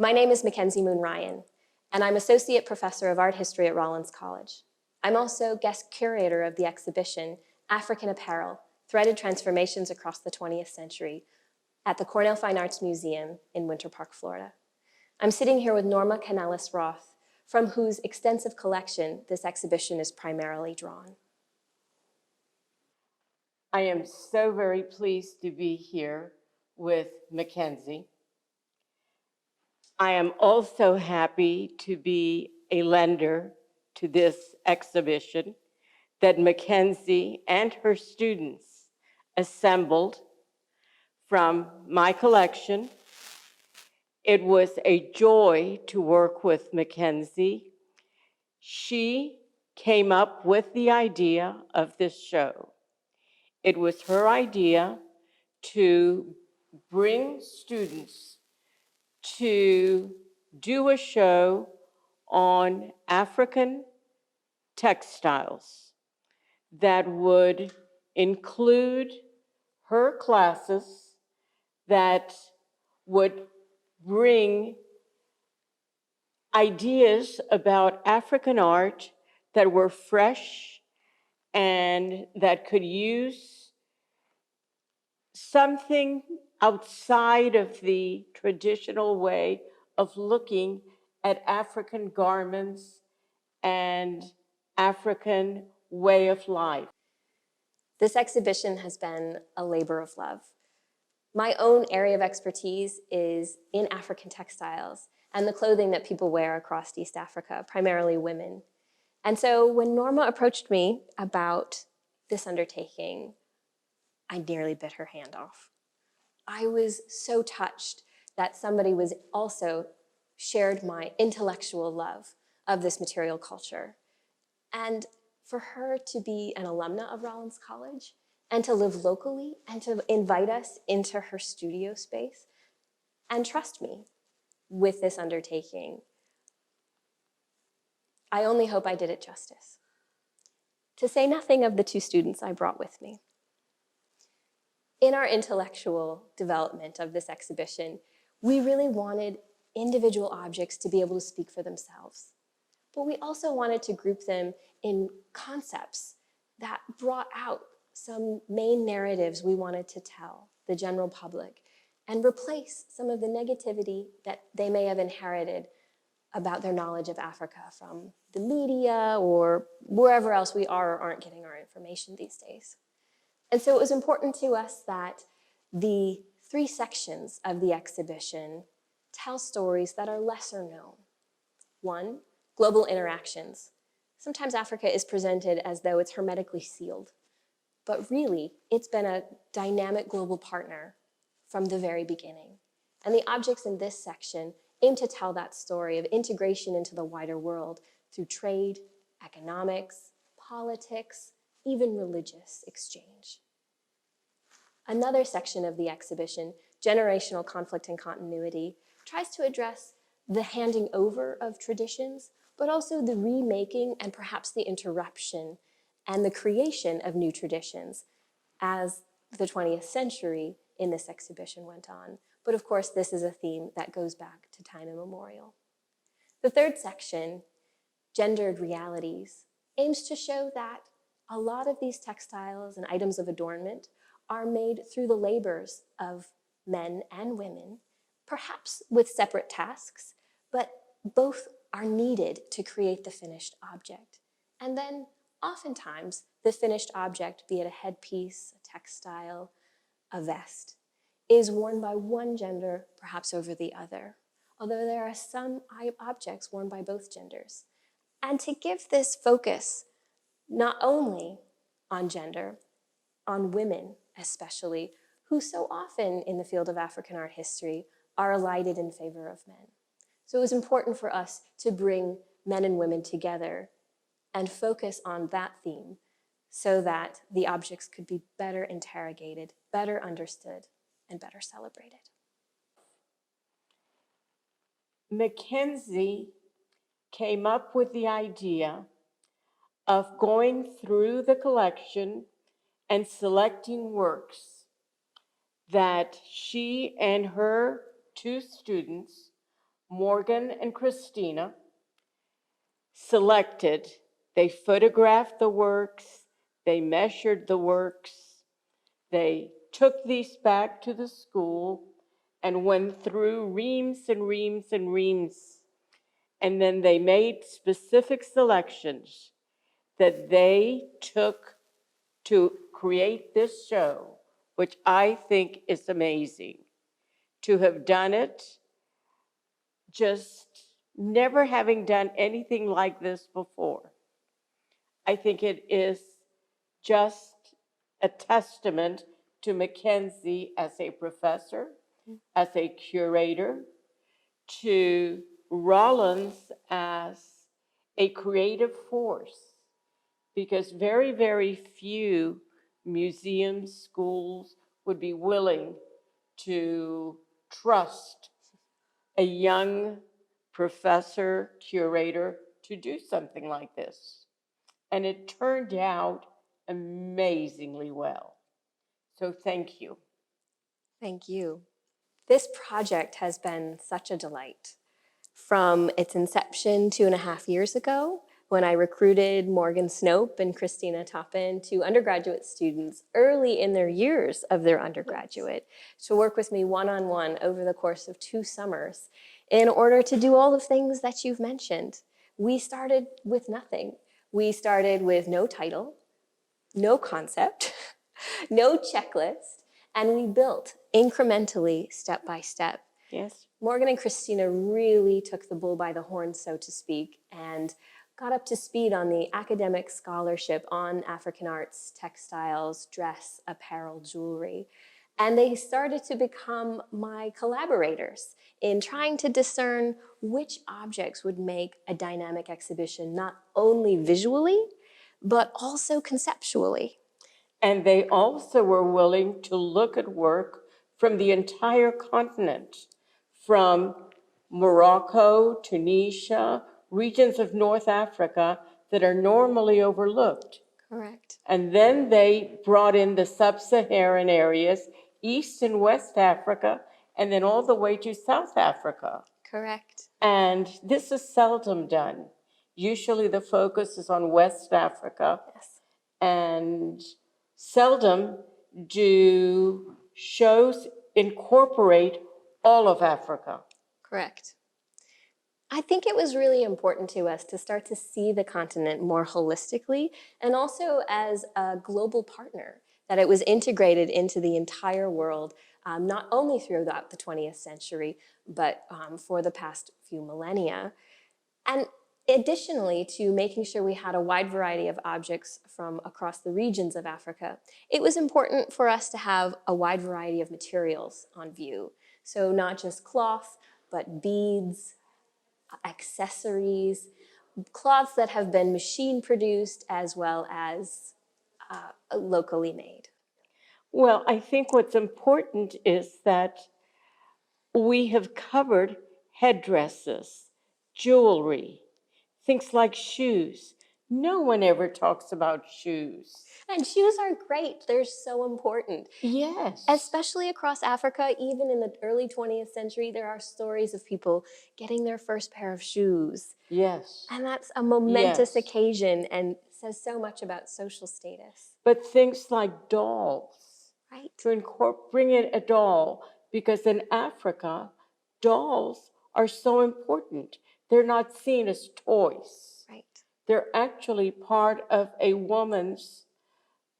My name is MacKenzie Moon Ryan, and I'm Associate Professor of Art History at Rollins College. I'm also guest curator of the exhibition African Apparel, Threaded Transformations Across the 20th Century at the Cornell Fine Arts Museum in Winter Park, Florida. I'm sitting here with Norma Canelas Roth, from whose extensive collection this exhibition is primarily drawn. I am so very pleased to be here with MacKenzie. I am also happy to be a lender to this exhibition that MacKenzie and her students assembled from my collection. It was a joy to work with MacKenzie. She came up with the idea of this show. It was her idea to bring students to do a show on African textiles that would include her classes, that would bring ideas about African art that were fresh and that could use something outside of the traditional way of looking at African garments and African way of life. This exhibition has been a labor of love. My own area of expertise is in African textiles and the clothing that people wear across East Africa, primarily women. And so when Norma approached me about this undertaking, I nearly bit her hand off. I was so touched that somebody was also shared my intellectual love of this material culture. And for her to be an alumna of Rollins College and to live locally and to invite us into her studio space and trust me with this undertaking, I only hope I did it justice. To say nothing of the two students I brought with me. In our intellectual development of this exhibition, we really wanted individual objects to be able to speak for themselves. But we also wanted to group them in concepts that brought out some main narratives we wanted to tell the general public and replace some of the negativity that they may have inherited about their knowledge of Africa from the media or wherever else we are or aren't getting our information these days. And so it was important to us that the three sections of the exhibition tell stories that are lesser known. One, global interactions. Sometimes Africa is presented as though it's hermetically sealed, but really it's been a dynamic global partner from the very beginning. And the objects in this section aim to tell that story of integration into the wider world through trade, economics, politics, even religious exchange. Another section of the exhibition, generational conflict and continuity, tries to address the handing over of traditions, but also the remaking and perhaps the interruption and the creation of new traditions as the 20th century in this exhibition went on. But of course, this is a theme that goes back to time immemorial. The third section, gendered realities, aims to show that a lot of these textiles and items of adornment are made through the labors of men and women, perhaps with separate tasks, but both are needed to create the finished object. And then oftentimes the finished object, be it a headpiece, a textile, a vest, is worn by one gender, perhaps over the other, although there are some objects worn by both genders. And to give this focus not only on gender, on women especially, who so often in the field of African art history are alighted in favor of men. So it was important for us to bring men and women together and focus on that theme so that the objects could be better interrogated, better understood, and better celebrated. MacKenzie came up with the idea of going through the collection and selecting works that she and her two students Morgan and Christina selected, they photographed the works, they measured the works, they took these back to the school and went through reams and reams and reams. And then they made specific selections that they took to create this show, which I think is amazing. To have done it, just never having done anything like this before. I think it is just a testament to MacKenzie as a professor, as a curator, to Rollins as a creative force, because very, very few museums, schools would be willing to trust a young professor, curator to do something like this. And it turned out amazingly well. So thank you. Thank you. This project has been such a delight. From its inception 2.5 years ago, when I recruited Morgan Snope and Christina Toppin to undergraduate students early in their years of their undergraduate to work with me one-on-one over the course of 2 summers in order to do all the things that you've mentioned. We started with nothing. We started with no title, no concept, no checklist, and we built incrementally, step by step. Yes. Morgan and Christina really took the bull by the horns, so to speak, and got up to speed on the academic scholarship on African arts, textiles, dress, apparel, jewelry. And they started to become my collaborators in trying to discern which objects would make a dynamic exhibition, not only visually, but also conceptually. And they also were willing to look at work from the entire continent, from Morocco, Tunisia, regions of North Africa that are normally overlooked. Correct. And then they brought in the sub-Saharan areas, East and West Africa, and then all the way to South Africa. Correct. And this is seldom done. Usually the focus is on West Africa. Yes. And seldom do shows incorporate all of Africa. Correct. I think it was really important to us to start to see the continent more holistically and also as a global partner, that it was integrated into the entire world, not only throughout the 20th century, but for the past few millennia. And additionally to making sure we had a wide variety of objects from across the regions of Africa, it was important for us to have a wide variety of materials on view. So not just cloth, but beads, accessories, cloths that have been machine produced as well as locally made. Well, I think what's important is that we have covered headdresses, jewelry, things like shoes. No one ever talks about shoes. And shoes are great. They're so important. Yes. Especially across Africa, even in the early 20th century, there are stories of people getting their first pair of shoes. Yes. And that's a momentous Yes. occasion and says so much about social status. But things like dolls, Right. to bring in a doll, because in Africa, dolls are so important. They're not seen as toys. Right. They're actually part of a woman's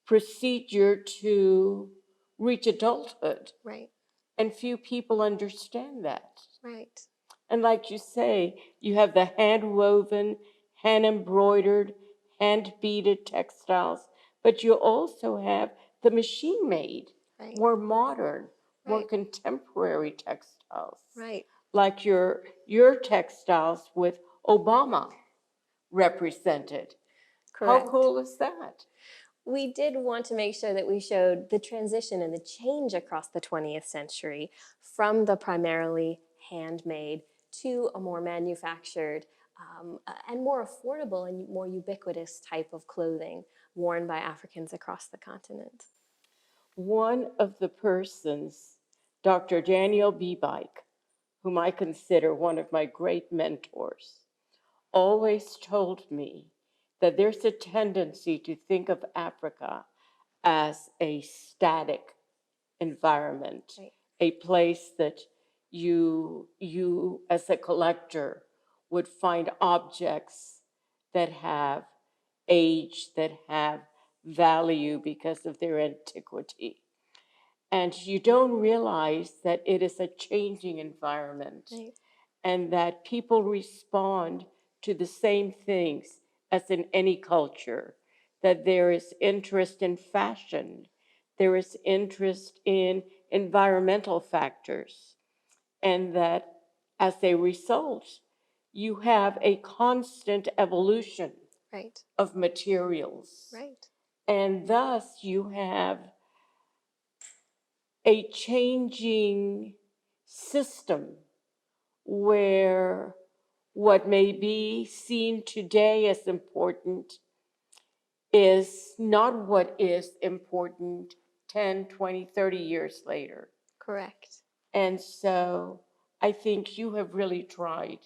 procedure to reach adulthood. Right. And few people understand that. Right. And like you say, you have the hand-woven, hand-embroidered, hand-beaded textiles, but you also have the machine-made, Right. more modern, more Right. contemporary textiles. Right. Like your textiles with Obama represented. Correct. How cool is that? We did want to make sure that we showed the transition and the change across the 20th century from the primarily handmade to a more manufactured and more affordable and more ubiquitous type of clothing worn by Africans across the continent. One of the persons, Dr. Daniel Beebike, whom I consider one of my great mentors, always told me that there's a tendency to think of Africa as a static environment, Right. a place that you as a collector would find objects that have age, that have value because of their antiquity. And you don't realize that it is a changing environment, Right. and that people respond to the same things as in any culture, that there is interest in fashion, there is interest in environmental factors, and that as a result, you have a constant evolution Right. of materials. Right. And thus you have a changing system where what may be seen today as important is not what is important 10, 20, 30 years later. Correct. And so I think you have really tried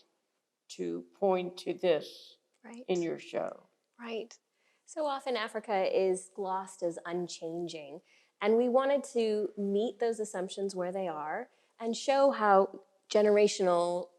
to point to this Right. in your show. Right. So often Africa is glossed as unchanging, and we wanted to meet those assumptions where they are and show how generational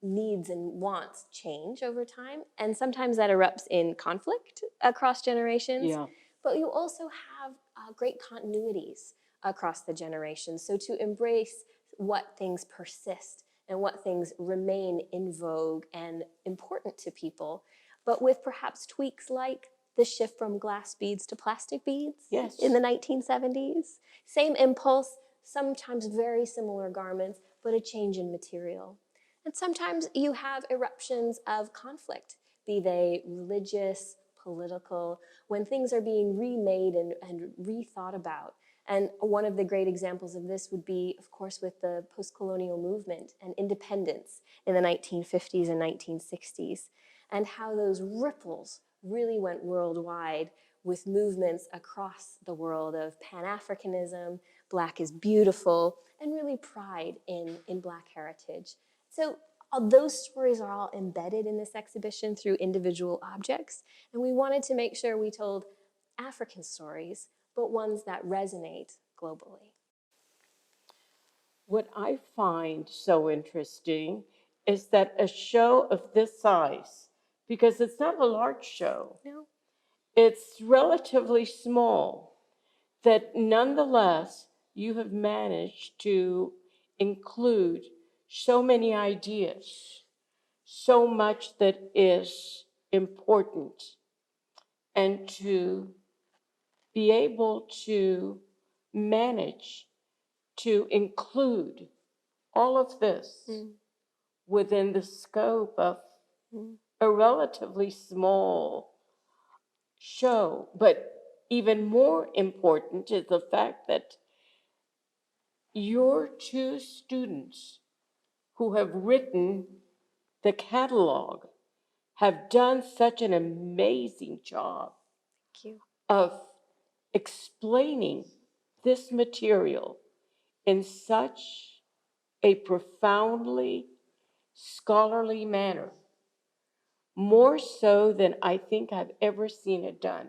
needs and wants change over time. And sometimes that erupts in conflict across generations, Yeah. but you also have great continuities across the generations. So to embrace what things persist and what things remain in vogue and important to people, but with perhaps tweaks like the shift from glass beads to plastic beads. Yes. In the 1970s. Same impulse, sometimes very similar garments, but a change in material. And sometimes you have eruptions of conflict, be they religious, political, when things are being remade and rethought about. And one of the great examples of this would be, of course, with the post-colonial movement and independence in the 1950s and 1960s, and how those ripples really went worldwide with movements across the world of Pan-Africanism, Black is beautiful, and really pride in Black heritage. So those stories are all embedded in this exhibition through individual objects, and we wanted to make sure we told African stories, but ones that resonate globally. What I find so interesting is that a show of this size, because it's not a large show, No? it's relatively small, that nonetheless you have managed to include so many ideas, so much that is important, and to be able to manage to include all of this within the scope of a relatively small show. But even more important is the fact that your two students who have written the catalog have done such an amazing job Thank you. of explaining this material in such a profoundly scholarly manner, more so than I think I've ever seen it done.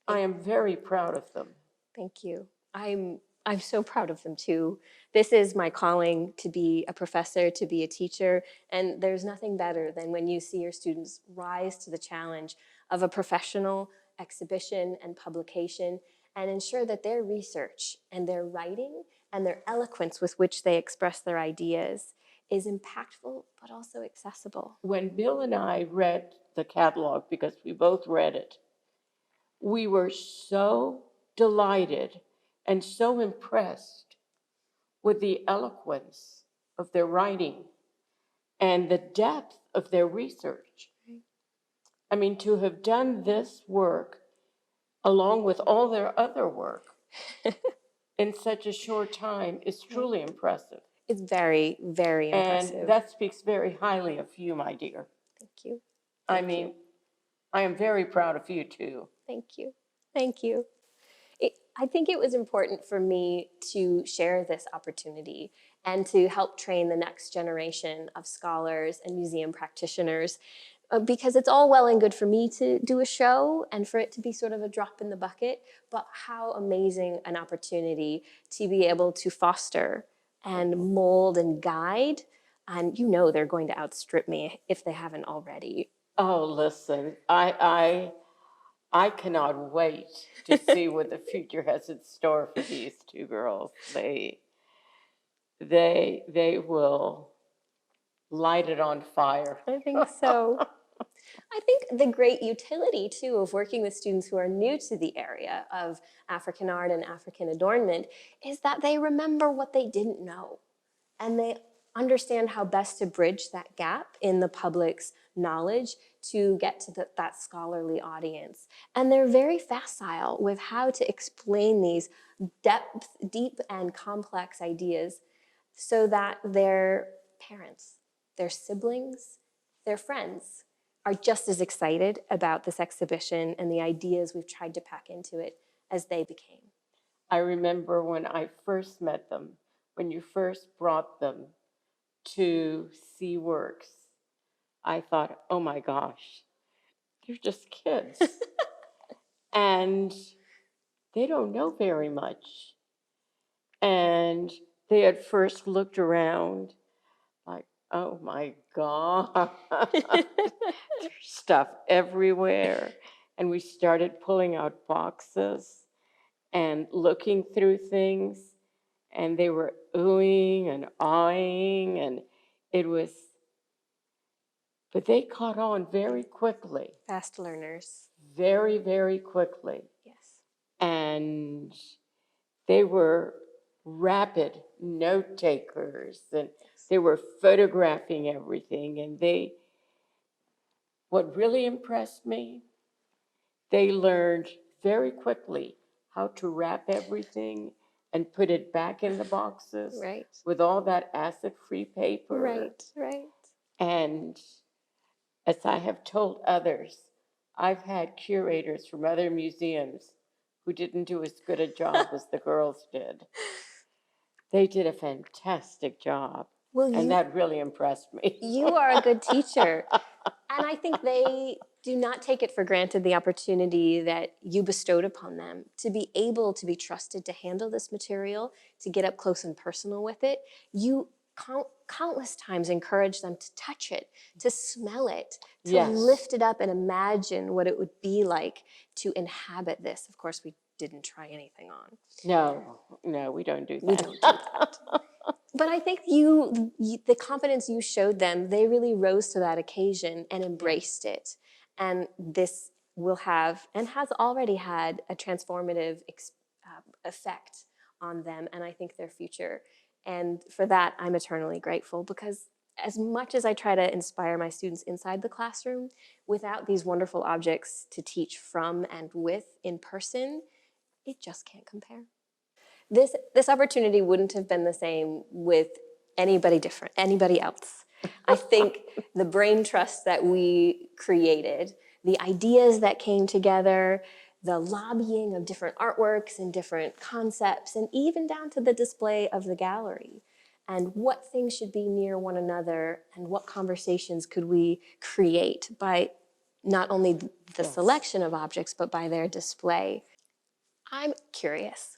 I am very proud of them. Thank you. I'm so proud of them too. This is my calling, to be a professor, to be a teacher, and there's nothing better than when you see your students rise to the challenge of a professional exhibition and publication and ensure that their research and their writing and their eloquence with which they express their ideas is impactful but also accessible. When Bill and I read the catalog, because we both read it, we were so delighted and so impressed with the eloquence of their writing and the depth of their research. I mean, to have done this work along with all their other work in such a short time is truly impressive. It's very, very impressive. And that speaks very highly of you, my dear. Thank you. I mean, I am very proud of you too. Thank you. Thank you. I think it was important for me to share this opportunity and to help train the next generation of scholars and museum practitioners. Because it's all well and good for me to do a show and for it to be sort of a drop in the bucket, but how amazing an opportunity to be able to foster and mold and guide. And you know they're going to outstrip me if they haven't already. Oh, listen, I cannot wait to see what the future has in store for these two girls. They will light it on fire. I think so. I think the great utility, too, of working with students who are new to the area of African art and African adornment is that they remember what they didn't know. And they understand how best to bridge that gap in the public's knowledge to get to that scholarly audience. And they're very facile with how to explain these deep and complex ideas so that their parents, their siblings, their friends are just as excited about this exhibition and the ideas we've tried to pack into it as they became. I remember when I first met them, when you first brought them to see works, I thought, oh my gosh, they're just kids. And they don't know very much. And they at first looked around like, oh my God, there's stuff everywhere. And we started pulling out boxes and looking through things, and they were oohing and awing, and it was, but they caught on very quickly. Fast learners. Very, very quickly. Yes. And they were rapid note takers, and they were photographing everything. And what really impressed me, they learned very quickly how to wrap everything and put it back in the boxes. Right. With all that acid-free paper. Right. And as I have told others, I've had curators from other museums who didn't do as good a job as the girls did. They did a fantastic job. Well, and that really impressed me. You are a good teacher. And I think they do not take it for granted the opportunity that you bestowed upon them to be able to be trusted to handle this material, to get up close and personal with it. You countless times encourage them to touch it, to smell it, to lift it up and imagine what it would be like to inhabit this. Of course, we didn't try anything on. No, we don't do that. We don't do that. But I think the confidence you showed them, they really rose to that occasion and embraced it. And this will have, and has already had, a transformative effect on them and I think their future. And for that, I'm eternally grateful, because as much as I try to inspire my students inside the classroom, without these wonderful objects to teach from and with in person, it just can't compare. This opportunity wouldn't have been the same with anybody different, anybody else. I think the brain trust that we created, the ideas that came together, the lobbying of different artworks and different concepts, and even down to the display of the gallery, and what things should be near one another, and what conversations could we create by not only the selection of objects, but by their display. I'm curious.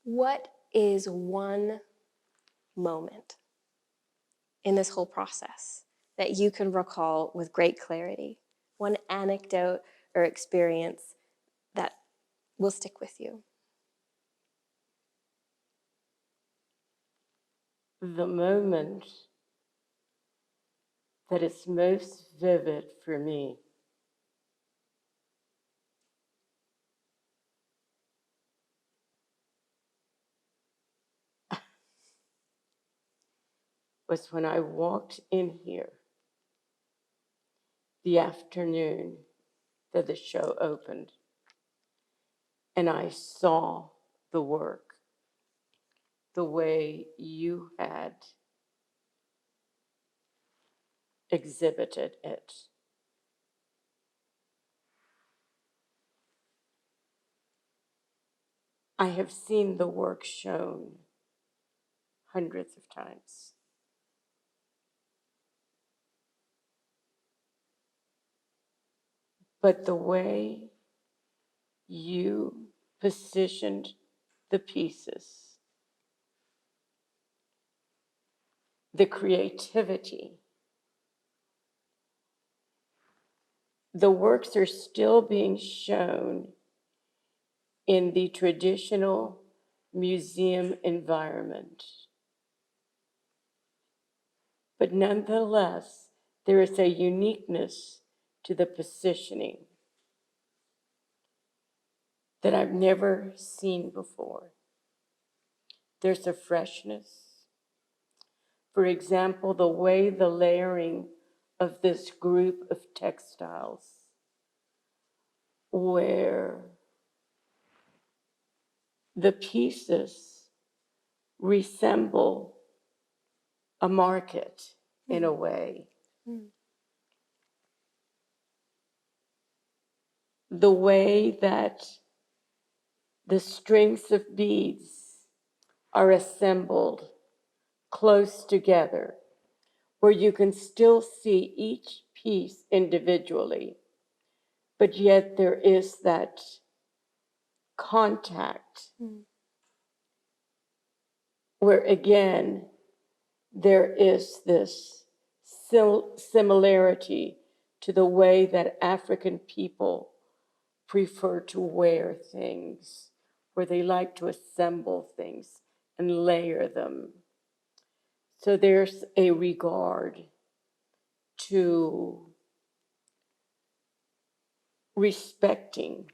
What is one moment in this whole process that you can recall with great clarity? One anecdote or experience that will stick with you? The moment that is most vivid for me was when I walked in here the afternoon that the show opened, and I saw the work the way you had exhibited it. I have seen the work shown hundreds of times. But the way you positioned the pieces, the creativity, the works are still being shown in the traditional museum environment. But nonetheless, there is a uniqueness to the positioning that I've never seen before. There's a freshness. For example, the way the layering of this group of textiles, where the pieces resemble a market in a way. The way that the strings of beads are assembled close together, where you can still see each piece individually, but yet there is that contact where again there is this similarity to the way that African people prefer to wear things, where they like to assemble things and layer them. So there's a regard to respecting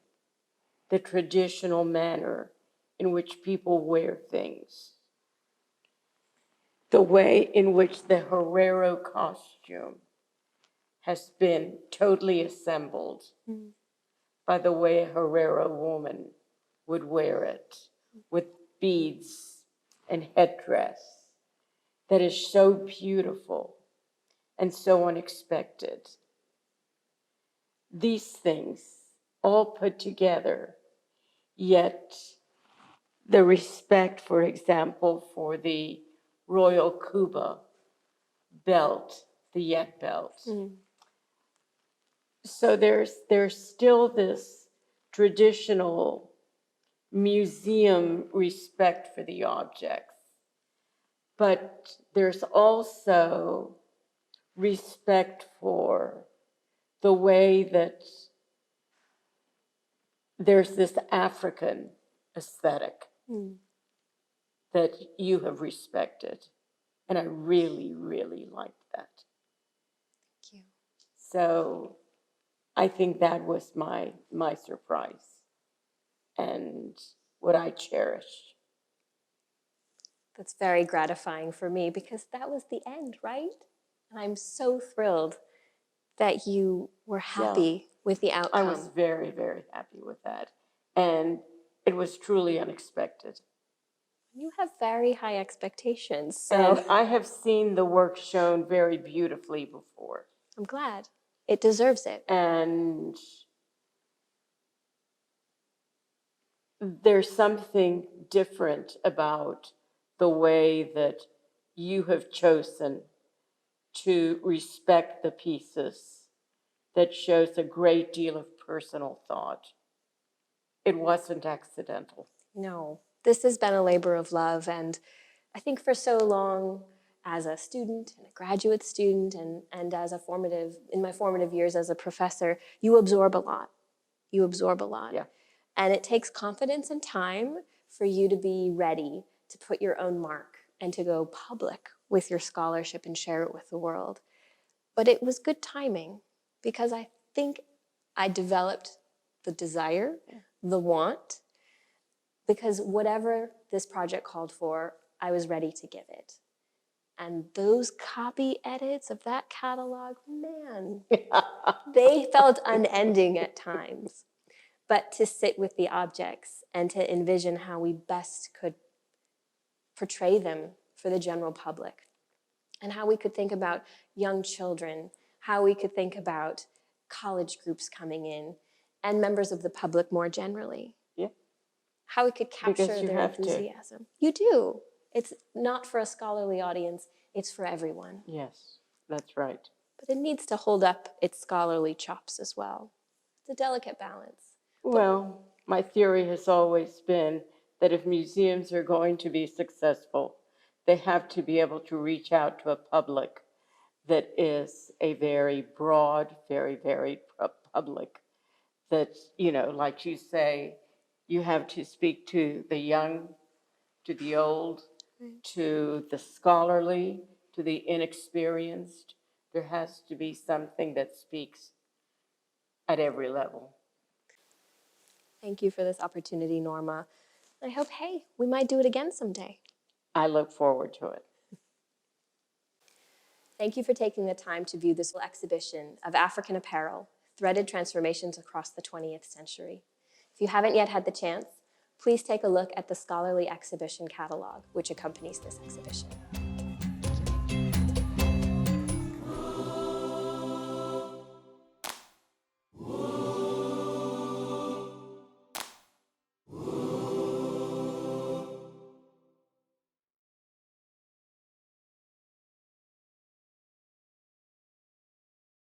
the traditional manner in which people wear things. The way in which the Herero costume has been totally assembled by the way a Herero woman would wear it, with beads and headdress, that is so beautiful and so unexpected. These things all put together, yet the respect, for example, for the Royal Cuba belt, the Yet belt. So there's still this traditional museum respect for the objects, but there's also respect for the way that there's this African aesthetic that you have respected. And I really, really liked that. Thank you. So I think that was my surprise and what I cherished. That's very gratifying for me because that was the end, right? And I'm so thrilled that you were happy with the outcome. I was very, very happy with that. And it was truly unexpected. You have very high expectations. So And I have seen the work shown very beautifully before. I'm glad. It deserves it. And there's something different about the way that you have chosen to respect the pieces that shows a great deal of personal thought. It wasn't accidental. No, this has been a labor of love. And I think for so long as a student and a graduate student and as in my formative years as a professor, you absorb a lot. You absorb a lot. Yeah. And it takes confidence and time for you to be ready to put your own mark and to go public with your scholarship and share it with the world. But it was good timing because I think I developed the desire, the want, because whatever this project called for, I was ready to give it. And those copy edits of that catalog, man, they felt unending at times. But to sit with the objects and to envision how we best could portray them for the general public, and how we could think about young children, how we could think about college groups coming in, and members of the public more generally. Yeah. How we could capture Because you their have to. enthusiasm. You do. It's not for a scholarly audience, it's for everyone. Yes, that's right. But it needs to hold up its scholarly chops as well. It's a delicate balance. Well, my theory has always been that if museums are going to be successful, they have to be able to reach out to a public that is a very broad, very varied public. That, like you say, you have to speak to the young, to the old, to the scholarly, to the inexperienced. There has to be something that speaks at every level. Thank you for this opportunity, Norma. I hope, hey, we might do it again someday. I look forward to it. Thank you for taking the time to view this exhibition of African apparel, threaded transformations across the 20th century. If you haven't yet had the chance, please take a look at the scholarly exhibition catalog, which accompanies this exhibition.